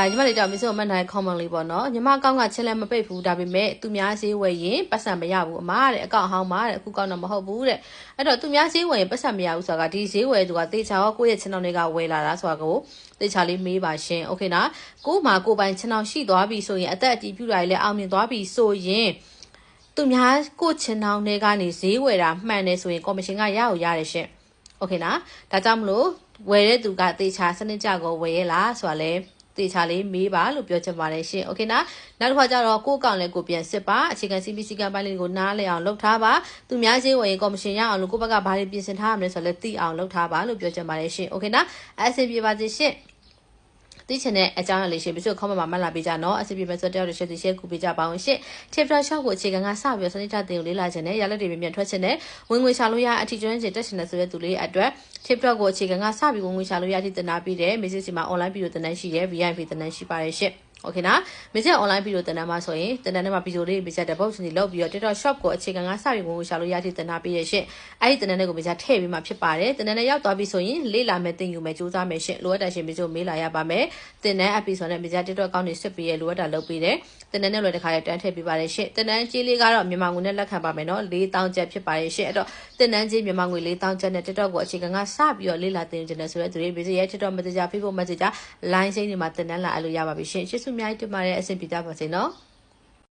ညီမလေးကြောင့်မျိုးစုံမှတ်နိုင် common လေးပေါ့နော်ညီမအကောင့်ကချင်းလည်းမပိတ်ဘူးဒါပေမဲ့သူများဈေးဝယ်ရင်ပတ်စံမရဘူးအမတဲ့အကောင့်ဟောင်းမှာတဲ့အခုကောင့်တော့မဟုတ်ဘူးတဲ့အဲ့တော့သူများဈေးဝယ်ရင်ပတ်စံမရဘူးဆိုတာကဒီဈေးဝယ်သူကတေချာရောကိုယ့်ရဲ့ချင်းအောင်တွေကဝယ်လာတာဆိုတာကိုတေချာလေးမေးပါရှင်โอเคနော်ကို့မှာကိုပိုင်ချင်းအောင်ရှိသွားပြီဆိုရင်အသက်အတည်ပြုတာလည်းအောင်မြင်သွားပြီဆိုရင်သူများကိုချင်းအောင်တွေကနေဈေးဝယ်တာမှန်တယ်ဆိုရင်ကော်မရှင်ကရအောင်ရတယ်ရှင်โอเคနော်ဒါကြောင့်မလို့ဝယ်တဲ့သူကတေချာစနစ်ကြကိုဝယ်ရလားဆိုတာလဲတေချာလေးမေးပါလို့ပြောချင်ပါတယ်ရှင်โอเคနော်နောက်တစ်ခါကျတော့ကိုယ့်အကောင့်လေးကိုပြန်စစ်ပါအခြေခံ CPC ကပိုင်းလေးကိုနားလည်အောင်လုပ်ထားပါသူများဈေးဝယ်ရင်ကော်မရှင်ရအောင်လို့ကိုယ့်ဘက်ကဘာတွေပြင်ဆင်ထားရမလဲဆိုတော့လည်းသိအောင်လုပ်ထားပါလို့ပြောချင်ပါတယ်ရှင်โอเคနော်အဆင်ပြေပါစေရှင်သိချင်တဲ့အကြောင်းအလေးရှင်ပြီးဆို comment မှာမှတ်လာပေးကြနော်အစီအပြေမဲ့ဆိုတယောက်တစ်ချက်စီ share ကူပေးကြပါအောင်ရှင် chapter 6ကိုအခြေခံကစပြီးစနစ်တတင်ကိုလေ့လာခြင်းနဲ့ရလက်တွေပြန်ထွက်ခြင်းနဲ့ဝင်ငွေရှာလို့ရအထီကျွမ်းကျင်တက်ရှင်တဲ့ဆိုတဲ့သူလေးအတွက် chapter ကိုအခြေခံကစပြီးဝင်ငွေရှာလို့ရအထီတင်နာပြီးတဲ့ message စီမှာ online video တင်နန်းရှိရဲ့ VIP တင်နန်းရှိပါတယ်ရှင်โอเคနော်မင်းအွန်လိုင်းဗီဒီယိုတင်နန်းမှာဆိုရင်တင်နန်းထဲမှာဗီဒီယိုလေးပေးချက်တဲ့ box တွေလောက်ပြီးတော့ TikTok shop ကိုအခြေခံကစပြီးဝင်ဝင်ရှာလို့ရတဲ့တင်နန်းပေးရရှင်အဲ့ဒီတင်နန်းတွေကိုပေးချက်ထည့်ပြီးမှဖြစ်ပါတယ်တင်နန်းနဲ့ရောက်သွားပြီဆိုရင်လေ့လာမယ်သင်ယူမယ်စူးစမ်းမယ်ရှင်လိုအပ်တဲ့ရှင်မင်းတို့မေးလာရပါမယ်တင်နန်း episode နဲ့ပေးချက် TikTok အကောင့်တွေစစ်ပြီးရလိုအပ်တာလုပ်ပေးတယ်တင်နန်းနဲ့လွယ်တခါလေးတန်းထည့်ပေးပါတယ်ရှင်တင်နန်းကြီးလေးကတော့မြန်မာငွေနဲ့လက်ခံပါမယ်နော်4000ကျပ်ဖြစ်ပါတယ်ရှင်အဲ့တော့တင်နန်းကြီးမြန်မာငွေ4000ကျပ်နဲ့ TikTok ကိုအခြေခံကစပြီးတော့လေ့လာသင်ယူခြင်းနဲ့ဆိုတဲ့သူတွေပေးချက် TikTok Messenger Facebook Messenger line စိမ်းတွေမှာတင်နန်းလာအဲ့လိုရပါပြီရှင်ကျေးဇူးအများကြီးတင်ပါတယ်အဆင်ပြေကြပါစေနော်